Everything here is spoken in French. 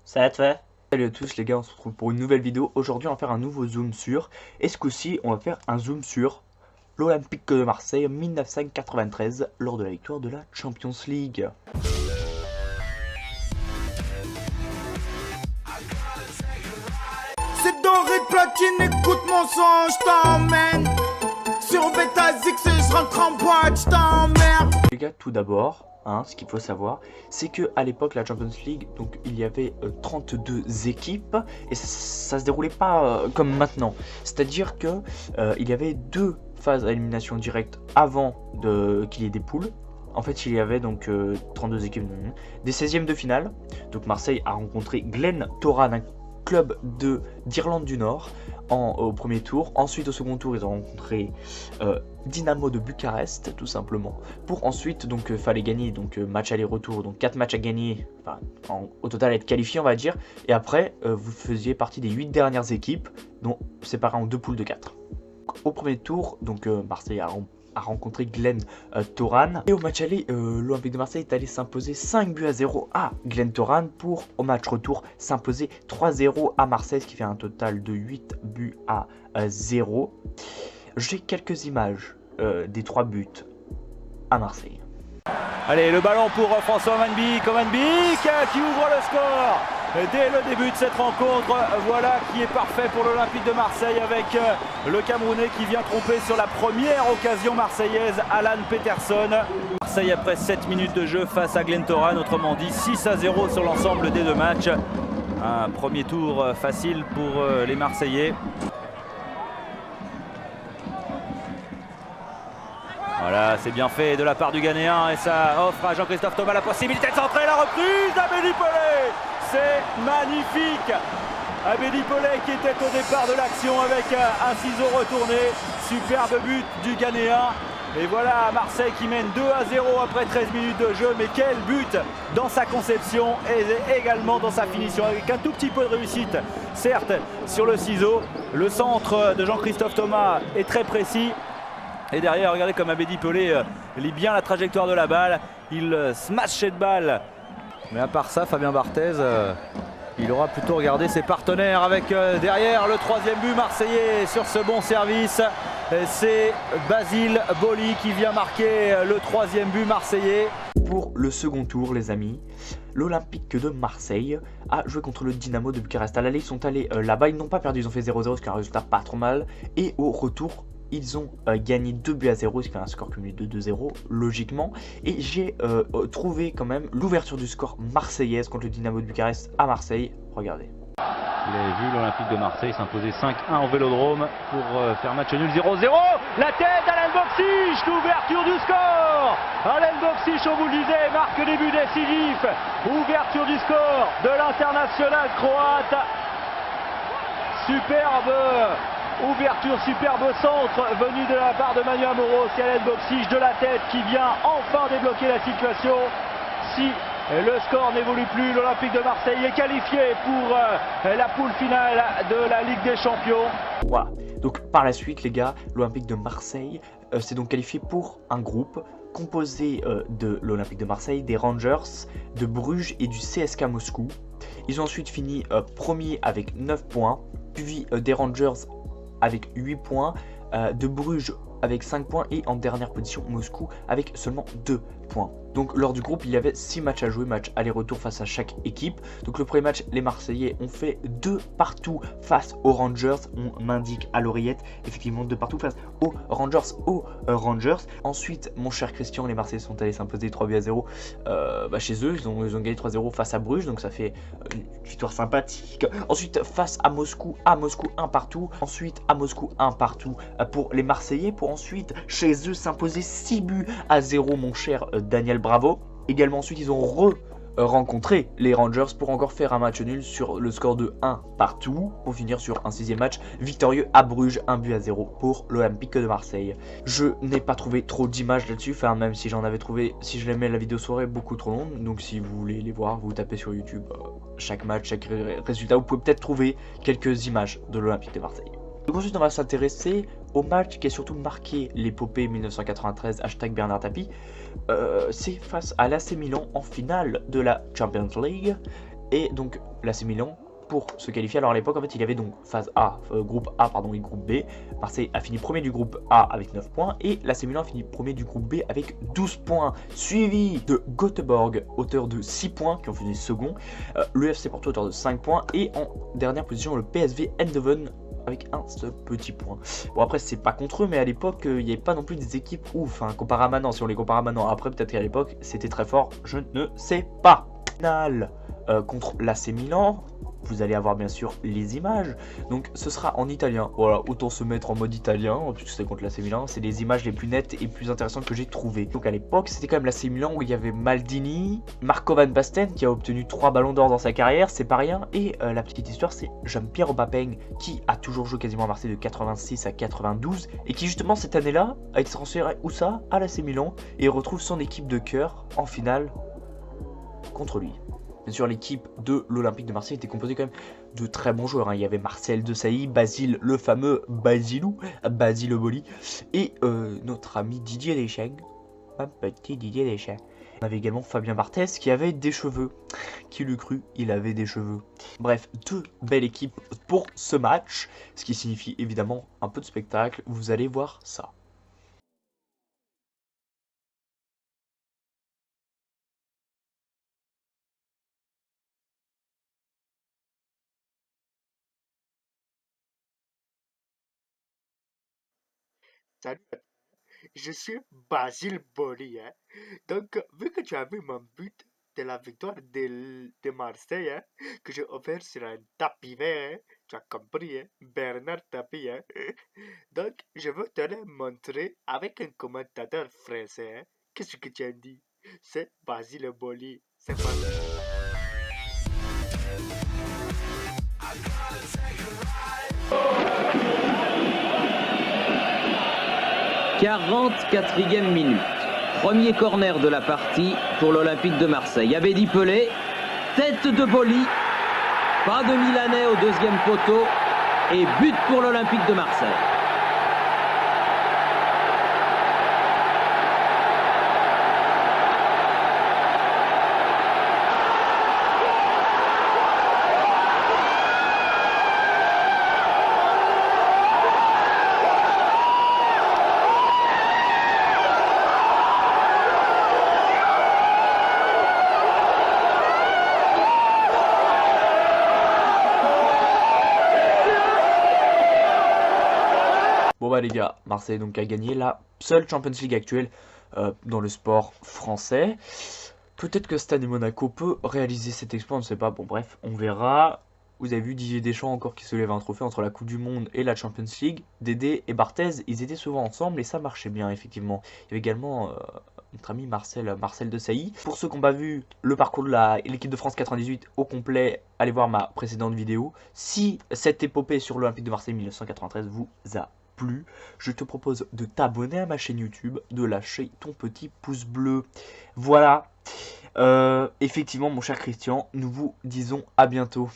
Ça va te faire? Salut à tous les gars, on se retrouve pour une nouvelle vidéo. Aujourd'hui on va faire un nouveau zoom sur, et ce coup-ci on va faire un zoom sur l'Olympique de Marseille 1993 lors de la victoire de la Champions League. C'est doré platine, écoute mon son, je t'emmène. Sur Betazix et je rentre en boîte, je t'emmerde. Les gars, tout d'abord, ce qu'il faut savoir, c'est que à l'époque la Champions League, donc il y avait 32 équipes et ça se déroulait pas comme maintenant. C'est-à-dire que il y avait deux phases à élimination directe avant qu'il y ait des poules. En fait, il y avait donc 32 équipes, des 16e de finale. Donc Marseille a rencontré Glen Toran, un club d'Irlande du Nord, au premier tour. Ensuite, au second tour, ils ont rencontré Dynamo de Bucarest, tout simplement. Pour ensuite, donc, fallait gagner match aller-retour, donc 4 matchs à gagner, enfin, au total être qualifié, on va dire. Et après, vous faisiez partie des 8 dernières équipes, dont séparées en deux poules de 4. Au premier tour, donc Marseille a rencontré Glen Toran. Et au match aller, l'Olympique de Marseille est allé s'imposer 5-0 à Glen Toran pour, au match retour, s'imposer 3-0 à Marseille, ce qui fait un total de 8-0. J'ai quelques images des 3 buts à Marseille. Allez, le ballon pour François Manby, qui ouvre le score dès le début de cette rencontre. Voilà qui est parfait pour l'Olympique de Marseille avec le Camerounais qui vient tromper sur la première occasion marseillaise, Alan Peterson. Marseille après 7 minutes de jeu face à Glen Toran, autrement dit 6-0 sur l'ensemble des deux matchs. Un premier tour facile pour les Marseillais. Voilà, c'est bien fait de la part du Ghanéen et ça offre à Jean-Christophe Thomas la possibilité de centrer. La reprise d'Abedi Pelé, c'est magnifique. Abedi Pelé qui était au départ de l'action avec un ciseau retourné. Superbe but du Ghanéen. Et voilà Marseille qui mène 2-0 après 13 minutes de jeu. Mais quel but dans sa conception et également dans sa finition, avec un tout petit peu de réussite, certes, sur le ciseau. Le centre de Jean-Christophe Thomas est très précis. Et derrière, regardez comme Abedi Pelé lit bien la trajectoire de la balle. Il smash cette balle. Mais à part ça, Fabien Barthez, il aura plutôt regardé ses partenaires avec derrière le 3e but marseillais sur ce bon service. C'est Basile Boli qui vient marquer le 3e but marseillais. Pour le second tour, les amis, l'Olympique de Marseille a joué contre le Dynamo de Bucarest. À l'aller, ils sont allés là-bas, ils n'ont pas perdu, ils ont fait 0-0, ce qui est un résultat pas trop mal. Et au retour, ils ont gagné 2-0, ce qui est un score cumulé de 2-0, logiquement. Et j'ai trouvé quand même l'ouverture du score marseillaise contre le Dynamo de Bucarest à Marseille. Regardez. Vous l'avez vu, l'Olympique de Marseille s'imposer 5-1 au Vélodrome pour faire match nul 0-0. La tête d'Alen Boksic, l'ouverture du score. Alen Boksic, on vous le disait, marque des buts décisifs. Ouverture du score de l'international croate. Superbe ouverture, superbe centre venu de la part de Manu Amoros. C'est Alen Boksic de la tête qui vient enfin débloquer la situation. Si le score n'évolue plus, l'Olympique de Marseille est qualifié pour la poule finale de la Ligue des Champions. Voilà, donc par la suite les gars, l'Olympique de Marseille s'est donc qualifié pour un groupe composé de l'Olympique de Marseille, des Rangers, de Bruges et du CSKA Moscou. Ils ont ensuite fini premier avec 9 points, puis des Rangers avec 8 points, de Bruges avec 5 points et en dernière position Moscou avec seulement 2 points. Donc lors du groupe il y avait 6 matchs à jouer, match aller-retour face à chaque équipe. Donc le premier match, les Marseillais ont fait 2 partout face aux Rangers. On m'indique à l'oreillette effectivement 2 partout face aux Rangers. Ensuite mon cher Christian, les Marseillais sont allés s'imposer 3-0 chez eux. Ils ont gagné 3-0 face à Bruges, donc ça fait une victoire sympathique. Ensuite face à Moscou 1 partout. Ensuite à Moscou 1 partout pour les Marseillais, pour ensuite chez eux s'imposer 6-0, mon cher Daniel Bravo. Également ensuite ils ont rencontré les Rangers pour encore faire un match nul sur le score de 1 partout pour finir sur un 6e match victorieux à Bruges, 1-0 pour l'Olympique de Marseille. Je n'ai pas trouvé trop d'images là-dessus, enfin même si j'en avais trouvé, si je l'aimais, la vidéo serait beaucoup trop longue. Donc si vous voulez les voir, vous tapez sur YouTube chaque match, chaque résultat, vous pouvez peut-être trouver quelques images de l'Olympique de Marseille. Donc ensuite on va s'intéresser au match qui a surtout marqué l'épopée 1993, hashtag Bernard Tapie. C'est face à l'AC Milan en finale de la Champions League. Et donc l'AC Milan, pour se qualifier, alors à l'époque en fait il y avait donc phase A, groupe A pardon et groupe B. Marseille a fini premier du groupe A avec 9 points et l'AC Milan a fini premier du groupe B avec 12 points, suivi de Göteborg, auteur de 6 points qui ont fini second, le FC Porto auteur de 5 points et en dernière position le PSV Eindhoven avec un seul petit point. Bon après c'est pas contre eux mais à l'époque il n'y avait pas non plus des équipes ouf, hein, comparé à maintenant, si on les compare à maintenant, après peut-être qu'à l'époque c'était très fort, je ne sais pas. Finale contre l'AC Milan, vous allez avoir bien sûr les images, donc ce sera en italien, voilà, autant se mettre en mode italien, puisque c'est contre l'AC Milan, c'est les images les plus nettes et plus intéressantes que j'ai trouvées. Donc à l'époque c'était quand même l'AC Milan où il y avait Maldini, Marco Van Basten qui a obtenu 3 ballons d'or dans sa carrière, c'est pas rien, et la petite histoire c'est Jean-Pierre Aubameyang qui a toujours joué quasiment à Marseille de 86 à 92, et qui justement cette année-là a été transféré où ça à l'AC Milan, et retrouve son équipe de cœur en finale contre lui. Bien sûr, l'équipe de l'Olympique de Marseille était composée quand même de très bons joueurs, hein. Il y avait Marcel Desailly, Basile, le fameux Basilou, Basile Boli, et notre ami Didier Deschamps, un petit Didier Deschamps. On avait également Fabien Barthez qui avait des cheveux. Qui l'eût cru, il avait des cheveux. Bref, deux belles équipes pour ce match, ce qui signifie évidemment un peu de spectacle. Vous allez voir ça. Salut, je suis Basile Boli, hein. Donc, vu que tu as vu mon but de la victoire de Marseille, hein, que j'ai offert sur un tapis vert, hein, tu as compris, hein, Bernard Tapie, hein. Donc, je veux te le montrer avec un commentateur français, hein. Qu'est-ce que tu as dit? C'est Basile Boli, c'est parti. 44e minute. Premier corner de la partie pour l'Olympique de Marseille. Abedi Pelé, tête de Boli, pas de Milanais au deuxième poteau et but pour l'Olympique de Marseille. Bon bah les gars, Marseille donc a gagné la seule Champions League actuelle dans le sport français. Peut-être que Stade et Monaco peut réaliser cet exploit, on ne sait pas. Bon bref, on verra. Vous avez vu Didier Deschamps encore qui se lève un trophée entre la Coupe du Monde et la Champions League. Dédé et Barthez, ils étaient souvent ensemble et ça marchait bien effectivement. Il y avait également notre ami Marcel Desailly. Pour ceux qui n'ont pas vu le parcours de l'équipe de France 98 au complet, allez voir ma précédente vidéo. Si cette épopée sur l'Olympique de Marseille 1993 vous a plu, je te propose de t'abonner à ma chaîne YouTube, de lâcher ton petit pouce bleu. Voilà. Effectivement mon cher Christian, nous vous disons à bientôt.